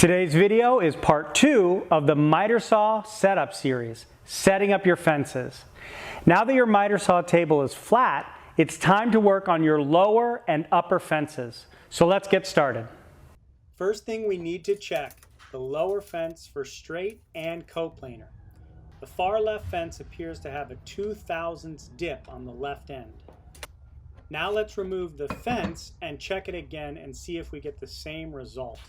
Today's video is part 2 of the miter saw setup series, setting up your fences. Now that your miter saw table is flat, it's time to work on your lower and upper fences. So let's get started. First thing we need to check, the lower fence for straight and coplanar. The far left fence appears to have a 2/1000 dip on the left end. Now let's remove the fence and check it again and see if we get the same result.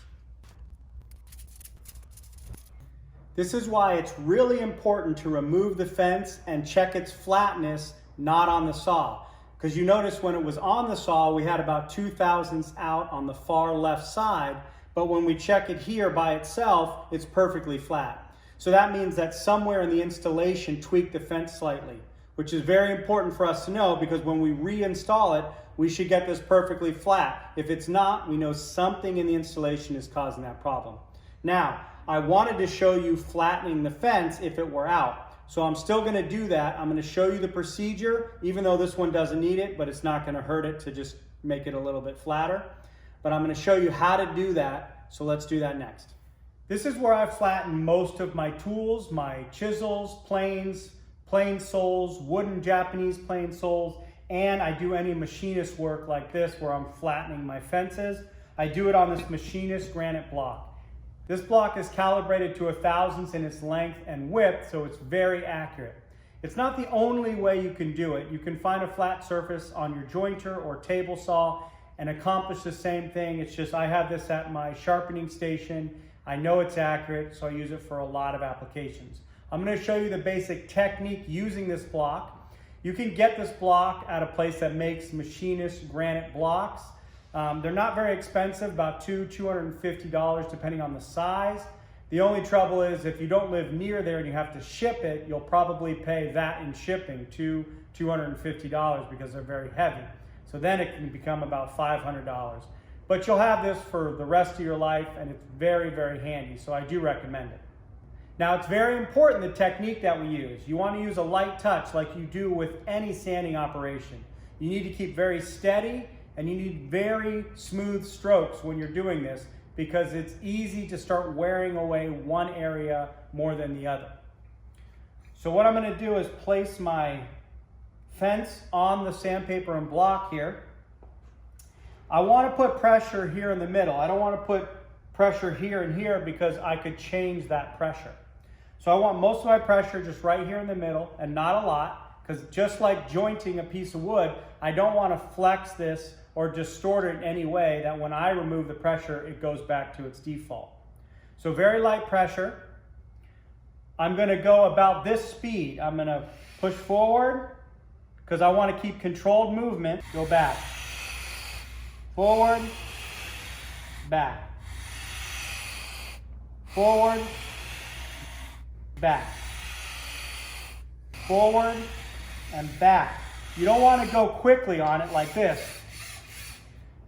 This is why it's really important to remove the fence and check its flatness, not on the saw. Because you notice when it was on the saw, we had about 2/1000 out on the far left side, but when we check it here by itself, it's perfectly flat. So that means that somewhere in the installation tweaked the fence slightly, which is very important for us to know because when we reinstall it, we should get this perfectly flat. If it's not, we know something in the installation is causing that problem. Now, I wanted to show you flattening the fence if it were out. So I'm still gonna do that. I'm gonna show you the procedure, even though this one doesn't need it, but it's not gonna hurt it to just make it a little bit flatter. But I'm gonna show you how to do that, so let's do that next. This is where I flatten most of my tools, my chisels, planes, plane soles, wooden Japanese plane soles, and I do any machinist work like this where I'm flattening my fences. I do it on this machinist granite block. This block is calibrated to 1/1000 in its length and width, so it's very accurate. It's not the only way you can do it. You can find a flat surface on your jointer or table saw and accomplish the same thing. It's just I have this at my sharpening station. I know it's accurate, so I use it for a lot of applications. I'm going to show you the basic technique using this block. You can get this block at a place that makes machinist granite blocks. They're not very expensive, about $250 depending on the size. The only trouble is if you don't live near there and you have to ship it, you'll probably pay that in shipping, $250 because they're very heavy. So then it can become about $500. But you'll have this for the rest of your life and it's very, very handy, so I do recommend it. Now it's very important the technique that we use. You want to use a light touch like you do with any sanding operation. You need to keep very steady and you need very smooth strokes when you're doing this because it's easy to start wearing away one area more than the other. So what I'm going to do is place my fence on the sandpaper and block here. I want to put pressure here in the middle. I don't want to put pressure here and here because I could change that pressure. So I want most of my pressure just right here in the middle and not a lot, because just like jointing a piece of wood, I don't want to flex this or distort it in any way that when I remove the pressure, it goes back to its default. So very light pressure. I'm going to go about this speed. I'm going to push forward because I want to keep controlled movement. Go back. Forward, back. Forward, back. Forward and back. You don't want to go quickly on it like this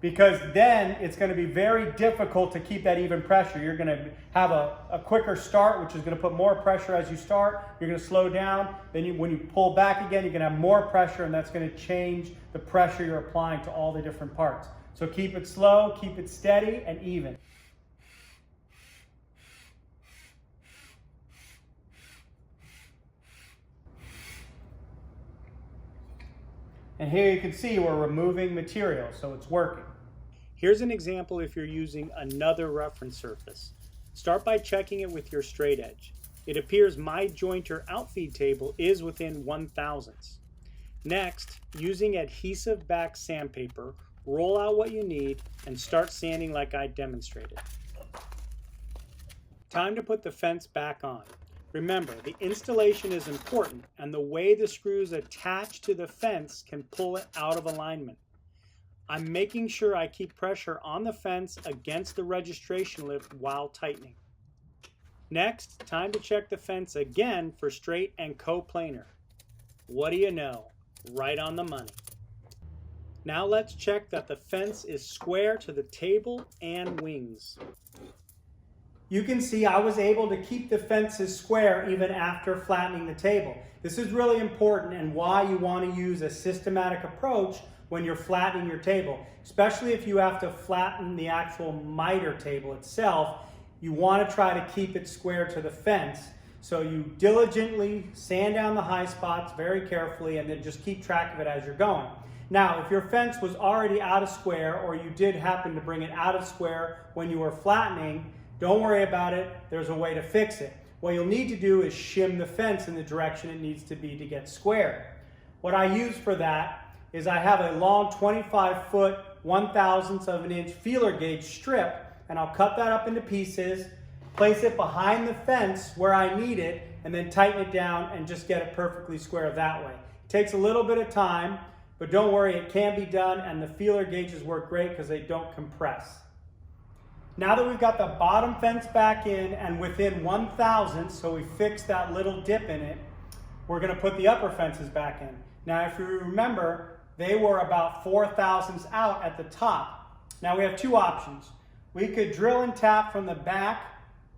because then it's going to be very difficult to keep that even pressure. You're going to have a quicker start, which is going to put more pressure as you start. You're going to slow down. Then when you pull back again, you're going to have more pressure, and that's going to change the pressure you're applying to all the different parts. So keep it slow, keep it steady and even. And here you can see we're removing material, so it's working. Here's an example if you're using another reference surface. Start by checking it with your straight edge. It appears my jointer outfeed table is within 1/1000. Next, using adhesive back sandpaper, roll out what you need and start sanding like I demonstrated. Time to put the fence back on. Remember, the installation is important and the way the screws attach to the fence can pull it out of alignment. I'm making sure I keep pressure on the fence against the registration lip while tightening. Next, time to check the fence again for straight and coplanar. What do you know? Right on the money. Now let's check that the fence is square to the table and wings. You can see I was able to keep the fences square even after flattening the table. This is really important and why you want to use a systematic approach when you're flattening your table, especially if you have to flatten the actual miter table itself. you want to try to keep it square to the fence. So you diligently sand down the high spots very carefully and then just keep track of it as you're going. Now, if your fence was already out of square or you did happen to bring it out of square when you were flattening, don't worry about it. There's a way to fix it. What you'll need to do is shim the fence in the direction it needs to be to get square. What I use for that is I have a long 25-foot, 1/1000th of an inch feeler gauge strip, and I'll cut that up into pieces, place it behind the fence where I need it, and then tighten it down and just get it perfectly square that way. It takes a little bit of time, but don't worry, it can be done, and the feeler gauges work great because they don't compress. Now that we've got the bottom fence back in and within 1/1000th, so we fixed that little dip in it, we're going to put the upper fences back in. Now, if you remember, they were about 4/1000ths out at the top. Now we have two options. We could drill and tap from the back,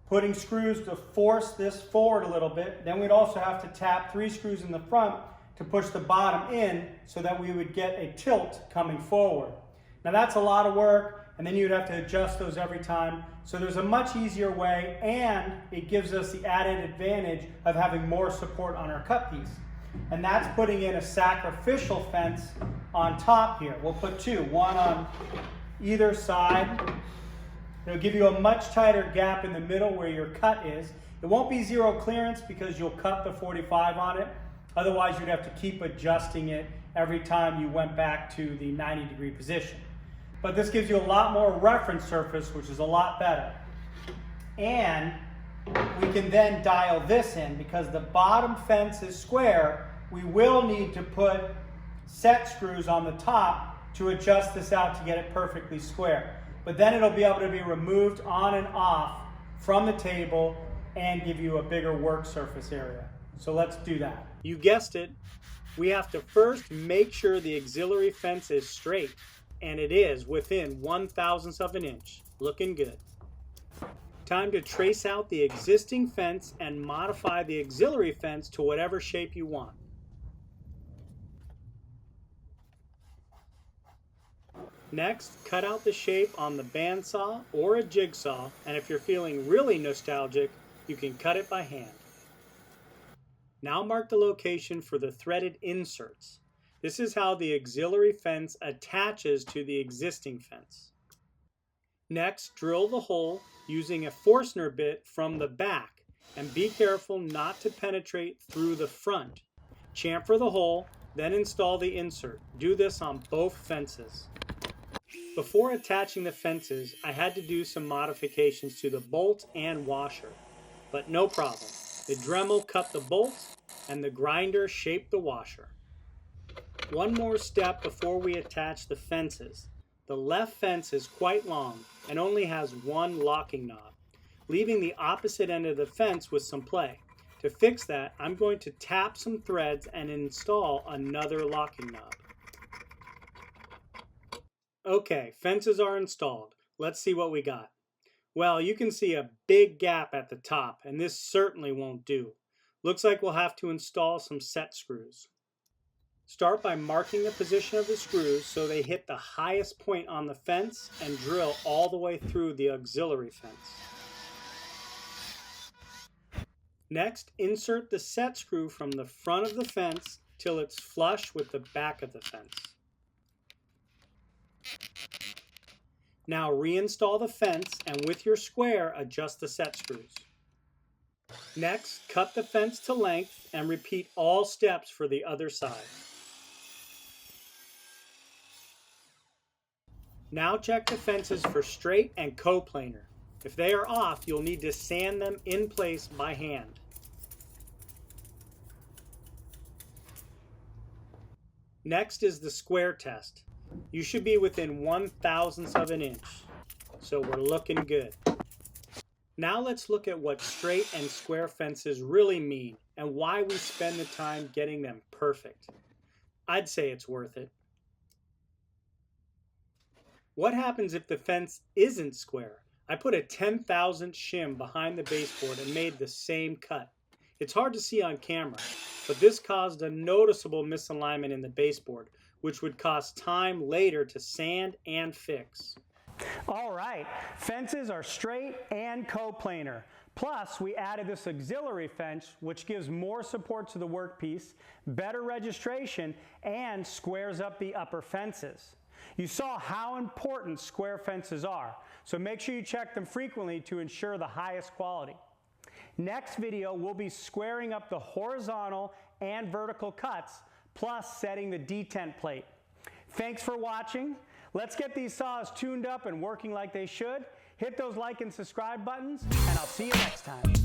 putting screws to force this forward a little bit. Then we'd also have to tap 3 screws in the front to push the bottom in so that we would get a tilt coming forward. Now that's a lot of work, and then you'd have to adjust those every time. So there's a much easier way, and it gives us the added advantage of having more support on our cut piece. And that's putting in a sacrificial fence on top here. We'll put 2, one on either side. It'll give you a much tighter gap in the middle where your cut is. It won't be zero clearance because you'll cut the 45 on it. Otherwise, you'd have to keep adjusting it every time you went back to the 90-degree position. But this gives you a lot more reference surface, which is a lot better. And we can then dial this in because the bottom fence is square. We will need to put set screws on the top to adjust this out to get it perfectly square. But then it'll be able to be removed on and off from the table and give you a bigger work surface area. So let's do that. You guessed it. We have to first make sure the auxiliary fence is straight, and it is within 1/1000th of an inch. Looking good. Time to trace out the existing fence and modify the auxiliary fence to whatever shape you want. Next, cut out the shape on the bandsaw or a jigsaw, and if you're feeling really nostalgic, you can cut it by hand. Now mark the location for the threaded inserts. This is how the auxiliary fence attaches to the existing fence. Next, drill the hole using a Forstner bit from the back, and be careful not to penetrate through the front. Chamfer the hole, then install the insert. Do this on both fences. Before attaching the fences, I had to do some modifications to the bolt and washer, but no problem. The Dremel cut the bolts and the grinder shaped the washer. One more step before we attach the fences. The left fence is quite long and only has one locking knob, leaving the opposite end of the fence with some play. To fix that, I'm going to tap some threads and install another locking knob. Okay, fences are installed. Let's see what we got. Well, you can see a big gap at the top, and this certainly won't do. Looks like we'll have to install some set screws. Start by marking the position of the screws so they hit the highest point on the fence and drill all the way through the auxiliary fence. Next, insert the set screw from the front of the fence till it's flush with the back of the fence. Now reinstall the fence and with your square adjust the set screws. Next, cut the fence to length and repeat all steps for the other side. Now check the fences for straight and coplanar. If they are off, you'll need to sand them in place by hand. Next is the square test. You should be within 1/1000th of an inch, so we're looking good. Now let's look at what straight and square fences really mean and why we spend the time getting them perfect. I'd say it's worth it. What happens if the fence isn't square? I put a 10,000th shim behind the baseboard and made the same cut. It's hard to see on camera, but this caused a noticeable misalignment in the baseboard, which would cost time later to sand and fix. All right, fences are straight and coplanar. Plus, we added this auxiliary fence, which gives more support to the workpiece, better registration, and squares up the upper fences. You saw how important square fences are, so make sure you check them frequently to ensure the highest quality. Next video, we'll be squaring up the horizontal and vertical cuts, plus setting the detent plate. Thanks for watching. Let's get these saws tuned up and working like they should. Hit those like and subscribe buttons, and I'll see you next time.